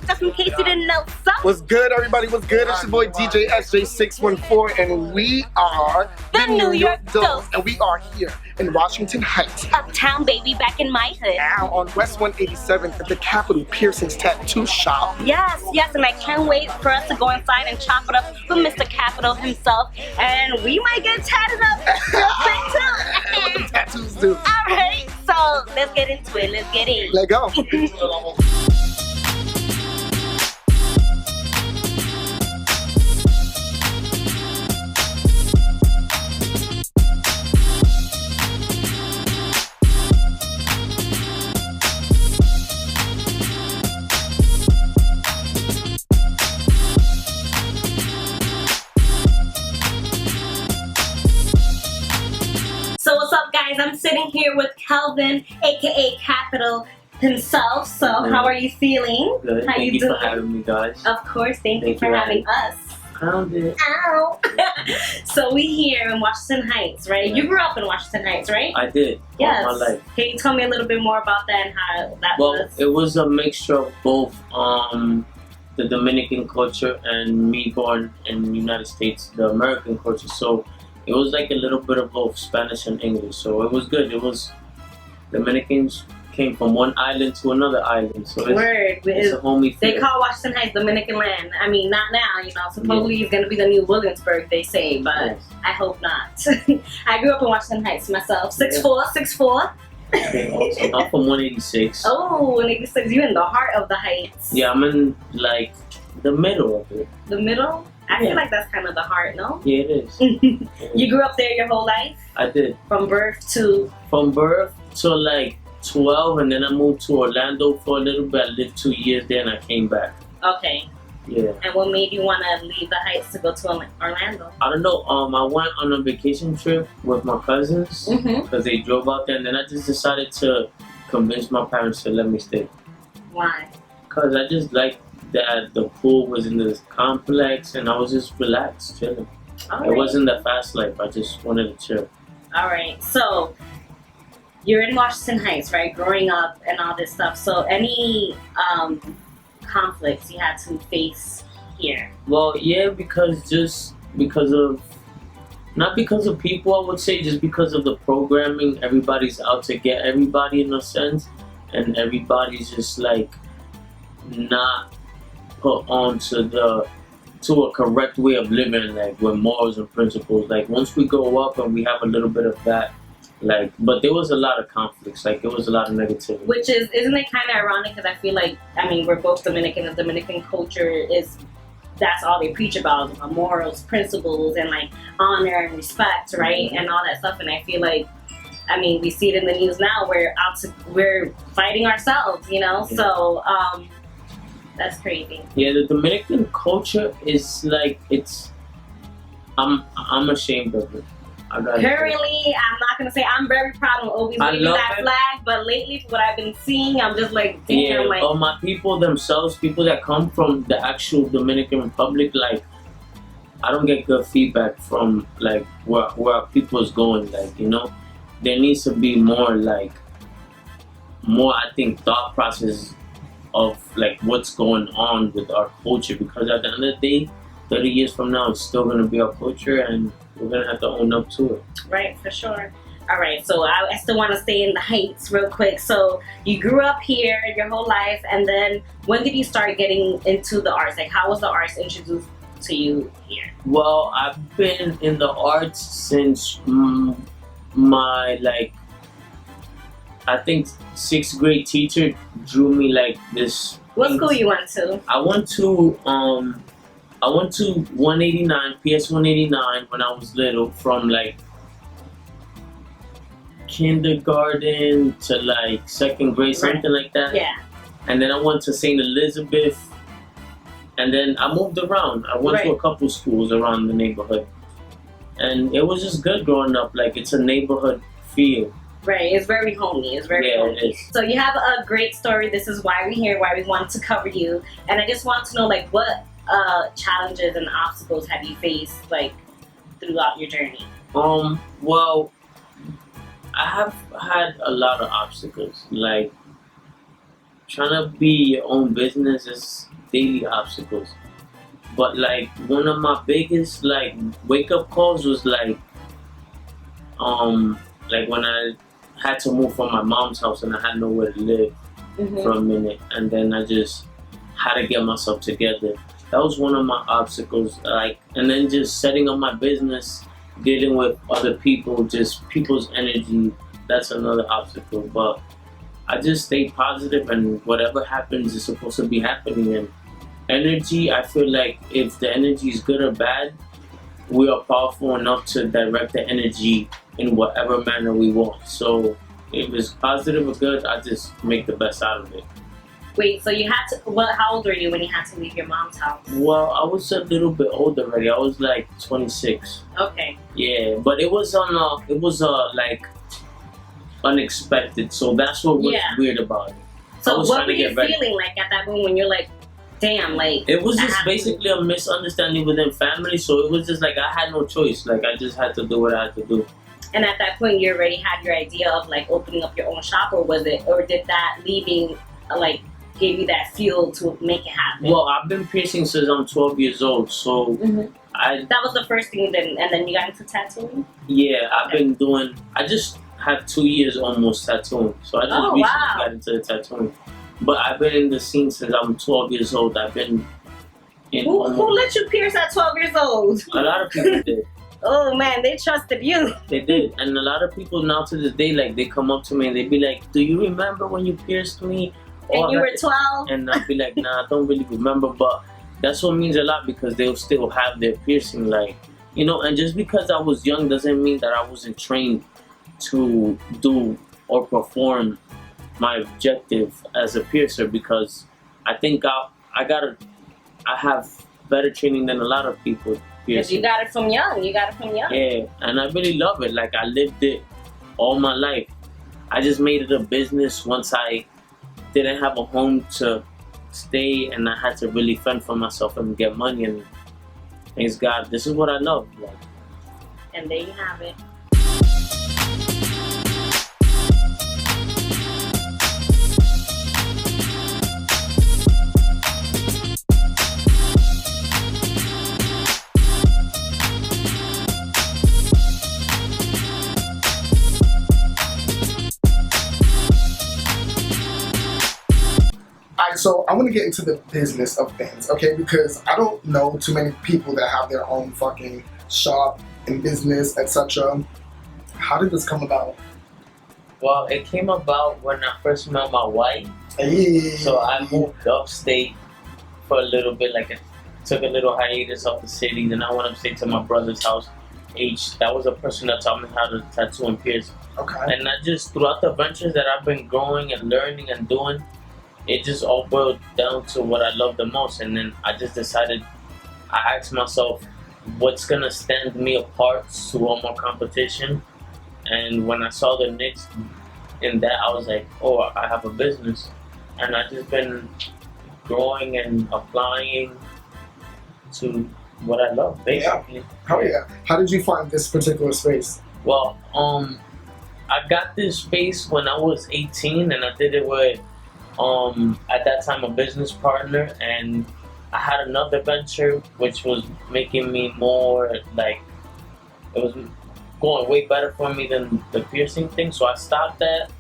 just in case you didn't know. So, What's good, everybody? What's good? It's your boy DJ SJ614, and we are The New York Dose. and we are here in Washington Heights. uptown, baby, back in my hood. Now on West 187th at the Capitol Piercings Tattoo Shop. Yes, and I can't wait for us to go inside and chop it up with Mr. Capital himself, and we might get tatted up real quick too. What the tattoos do? Alright, so let's get into it. Let's get in. Let go. So what's up, guys? I'm sitting here with Kelvin, aka Capital himself. So how are you feeling? Good. How Thank you you doing? for having me, guys. Of course, thank you Thank for you, having us. Found it. Ow! So we here in Washington Heights, right? You grew up in Washington Heights, right? I did. Yes. All my life. Can you tell me a little bit more about that and how that Well, was? it was a mixture of both the Dominican culture and me born in the United States, the American culture. So it was like a little bit of both Spanish and English. So it was good. It was Dominicans came from one island to another island. So Word. it's a homey They feel. call Washington Heights Dominican land. I mean, not now, you know. Supposedly it's going to be the new Williamsburg, they say, but Yes. I hope not. I grew up in Washington Heights myself. 6'4". Okay, awesome. I'm from 186. Oh, and 86, you in the heart of the Heights. Yeah, I'm in like the middle of it. The middle? I Yeah. feel like that's kind of the heart, no? Yeah, it is. You grew up there your whole life? I did. From birth to... From birth to like 12, and then I moved to Orlando for a little bit. I lived 2 years there, and I came back. Okay. Yeah. And what made you want to leave the Heights to go to Orlando? I don't know. I went on a vacation trip with my cousins Mm-hmm. because they drove out there, and then I just decided to convince my parents to let me stay. Why? Cause I just liked that the pool was in this complex, and I was just relaxed, chilling. It wasn't the fast life. I just wanted to chill. All right. So, you're in Washington Heights, right? Growing up and all this stuff. So, any conflicts you had to face here? Well, yeah, because of not because of people, I would say, just because of the programming. Everybody's out to get everybody in a sense, and everybody's just like not put on to a correct way of living, like with morals and principles. Like once we go up and we have a little bit of that, like, but there was a lot of conflicts. Like there was a lot of negativity. Which is, isn't it kind of ironic? Because I feel like, I mean, we're both Dominican, and Dominican culture is, that's all they preach about, morals, principles, and like honor and respect, right? And all that stuff. And I feel like, I mean, we see it in the news now. We're fighting ourselves, you know. Yeah. So that's crazy. Yeah, the Dominican culture is like I'm ashamed of it. Currently, I'm not gonna say I'm very proud of always I waving love that it. flag, but lately, what I've been seeing, I'm just like thinking, Yeah, like, but my people themselves, people that come from the actual Dominican Republic, like I don't get good feedback from like where our people is going. Like, you know, there needs to be more I think thought process of like what's going on with our culture, because at the end of the day, 30 years from now, it's still gonna be our culture, and we're gonna have to own up to it. right, for sure. All right, so I still want to stay in the Heights real quick. So you grew up here your whole life, and then when did you start getting into the arts? Like, how was the arts introduced to you here? Well, I've been in the arts since my I think 6th grade teacher drew me like this. What school you went to? I went to 189, PS 189 when I was little, from like kindergarten to like 2nd grade, something like that. Yeah. And then I went to St. Elizabeth, and then I moved around. I went to Right. a couple schools around the neighborhood, and it was just good growing up. Like it's a neighborhood feel. Right, it's very homey. It's very Yeah, homey. it is. So you have a great story. This is why we're here, why we wanted to cover you. And I just want to know, like, what challenges and obstacles have you faced, like, throughout your journey? Well, I have had a lot of obstacles. Like trying to be your own business daily obstacles. But like one of my biggest like wake up calls was like when I had to move from my mom's house and I had nowhere to live for a minute, and then I just had to get myself together. That was one of my obstacles. Like, and then just setting up my business, dealing with other people, just people's energy. That's another obstacle. But I just stay positive, and whatever happens is supposed to be happening. And energy, I feel like if the energy is good or bad, we are powerful enough to direct the energy in whatever manner we want. So if it's positive or good, I just make the best out of it. Wait, so you had to, how old were you when you had to leave your mom's house? Well, I was a little bit older already. I was like 26. Okay. Yeah, but it was like unexpected. So that's what was weird about it. So what were you feeling like at that moment when you're like, damn, like... It was just basically a misunderstanding within family. So it was just like I had no choice. Like I just had to do what I had to do. And at that point, you already had your idea of like opening up your own shop, or did that leaving like give you that fuel to make it happen? Well, I've been piercing since I'm 12 years old, so that was the first thing. And then you got into tattooing. Yeah, I've been doing. I just had 2 years almost tattooing, so I just recently got into the tattooing. But I've been in the scene since I'm 12 years old. I've been in. Who let you pierce at 12 years old? A lot of people did. Oh man, they trusted you. They did, and a lot of people now to this day, like they come up to me and they be like, "Do you remember when you pierced me?" And you were 12. And I'll be like, "Nah, I don't really remember," but that's what means a lot because they'll still have their piercing, like And just because I was young doesn't mean that I wasn't trained to do or perform my objective as a piercer, because I think I have better training than a lot of people. Because you got it from young. Yeah, and I really love it. Like I lived it all my life. I just made it a business once I didn't have a home to stay, and I had to really fend for myself and get money. And thanks God, this is what I love. Like. And there you have it. So I want to get into the business of things, okay? Because I don't know too many people that have their own fucking shop and business, etc. How did this come about? Well, it came about when I first met my wife. Hey. So I moved upstate for a little bit, took a little hiatus off the city. Then I went upstate to my brother's house. That was a person that taught me how to tattoo and pierce. Okay. And I just, throughout the ventures that I've been growing and learning and doing, it just all boiled down to what I love the most. And then I just decided, I asked myself, what's gonna stand me apart to one more competition? And when I saw the Knicks in that, I was like, oh, I have a business. And I've just been growing and applying to what I love, basically. Yeah. How did you find this particular space? Well, I got this space when I was 18, and I did it with at that time a business partner, and I had another venture which was making me more like, it was going way better for me than the piercing thing, so I stopped that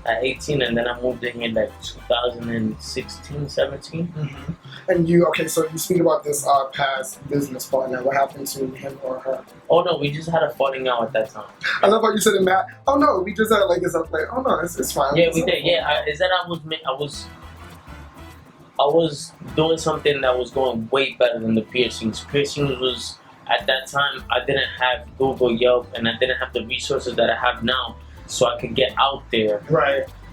at 18, and then I moved in here like 2016, 17. Mm-hmm. And so you speak about this past business partner. What happened to him or her? Oh no, we just had a falling out at that time. I love how you said it, Matt. Oh no, we just had like this. Like, oh no, it's fine. Yeah, we did. Yeah, I was doing something that was going way better than the piercings. Piercings was, at that time, I didn't have Google, Yelp, and I didn't have the resources that I have now, so I could get out there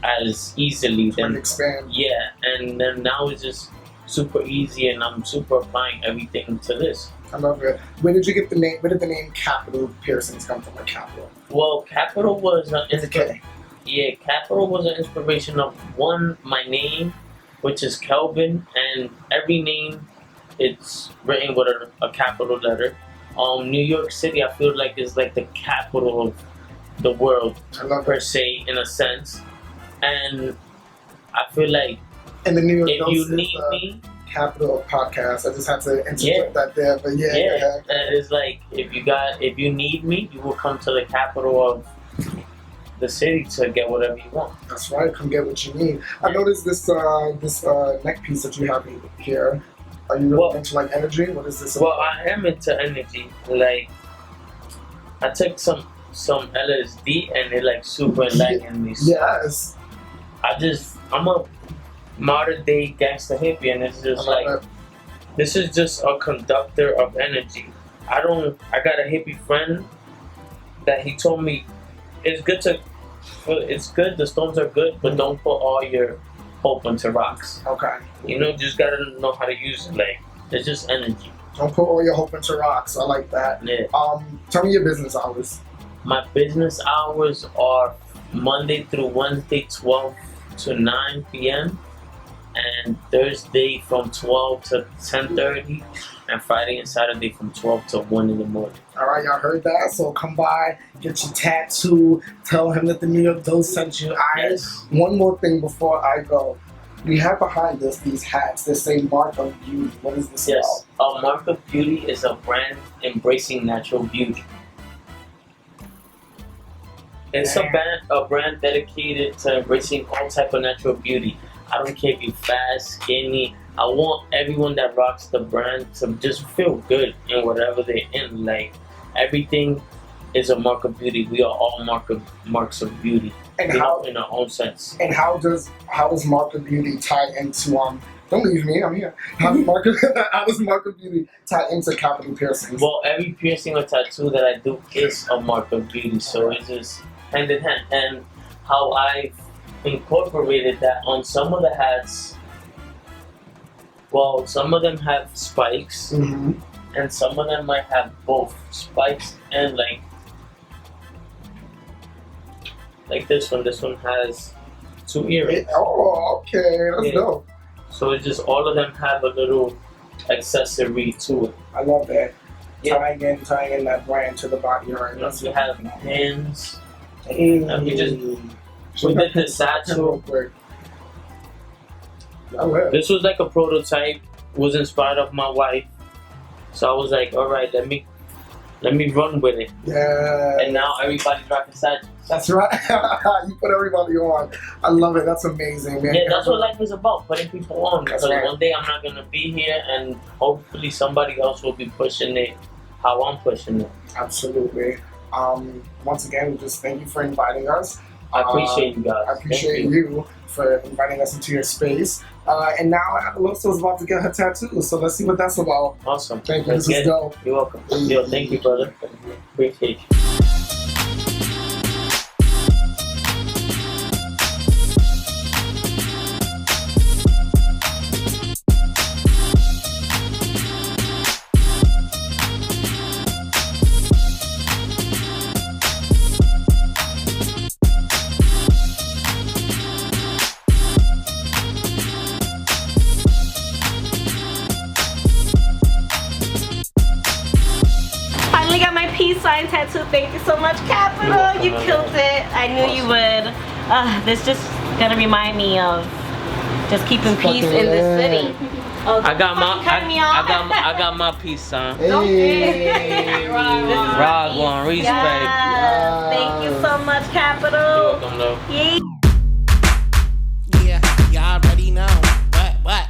as easily. And expand. Yeah, and then now it's just super easy, and I'm super applying everything to this. I love it. Where did you get the name? Where did the name Capital Piercings come from? Like Capital. Well, Capital was an inspiration. Yeah, Capital was an inspiration of my name, which is Kelvin, and every name it's written with a capital letter. New York City, I feel like, is like the capital of the world, per se, in a sense. And I feel like and the New York if you need me, capital of podcasts. I just had to interject that there, but yeah. And it's like if you need me, you will come to the capital of the city to get whatever you want. That's right. Come get what you need. I noticed this neck piece that you have here. Are you really into like energy? What is this? Well, I am into energy. Like I took some LSD and it like super enlightened me. So yes. I'm a modern day gangster hippie, and it's just like this is just a conductor of energy. I got a hippie friend that he told me it's good, the stones are good, but don't put all your hope into rocks. Okay. Just gotta know how to use it. Like, it's just energy. Don't put all your hope into rocks. I like that. Yeah. Tell me your business hours. My business hours are Monday through Wednesday, 12 to 9 p.m. and Thursday from 12 to 10:30, and Friday and Saturday from 12 to 1 in the morning. All right, y'all heard that? So come by, get your tattoo, tell him that the New York Dose sent you. Yes. One more thing before I go. We have behind us these hats that say Mark of Beauty. What is this about? Mark of Beauty is a brand embracing natural beauty. It's a brand dedicated to embracing all type of natural beauty. I don't care if you're fat, skinny. I want everyone that rocks the brand to just feel good in whatever they're in. Like, everything is a mark of beauty. We are all marks of beauty. And in our own sense. And how does Mark of Beauty tie into don't leave me, I'm here. How does Mark of Beauty tie into capital piercings? Well, every piercing or tattoo that I do is a mark of beauty, so it's just hand in hand. And how I've incorporated that on some of the hats, well, some of them have spikes, and some of them might have both spikes and like this one. This one has 2 earrings. Oh, okay, that's dope. So it's just all of them have a little accessory to it. I love that. Tying in that brand to the body, right? Yes, we have pins. And we did the satchel. This was like a prototype. Was inspired of my wife, so I was like, all right, let me run with it. Yeah. And now everybody's rocking satchels. That's right. You put everybody on. I love it. That's amazing, man. Yeah, that's what life is about, putting people on. Because one day I'm not gonna be here, and hopefully somebody else will be pushing it how I'm pushing it. Absolutely. Once again, we just thank you for inviting us. I appreciate you guys. I appreciate you for inviting us into your space. And now Alosa's about to get her tattoo, so let's see what that's about. Awesome. Thank you. This is dope. You're welcome. Yo, thank you, brother. Appreciate you. Finally got my peace sign tattoo. Thank you so much, Capital. You killed it. I knew you would. This just gonna remind me of just keeping peace in the city. Oh, I got my peace sign. Hey. Rock one, respect. Yes. Thank you so much, Capital. You're welcome, though. Yeah, y'all already know. What?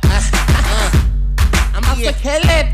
I'm about to kill it,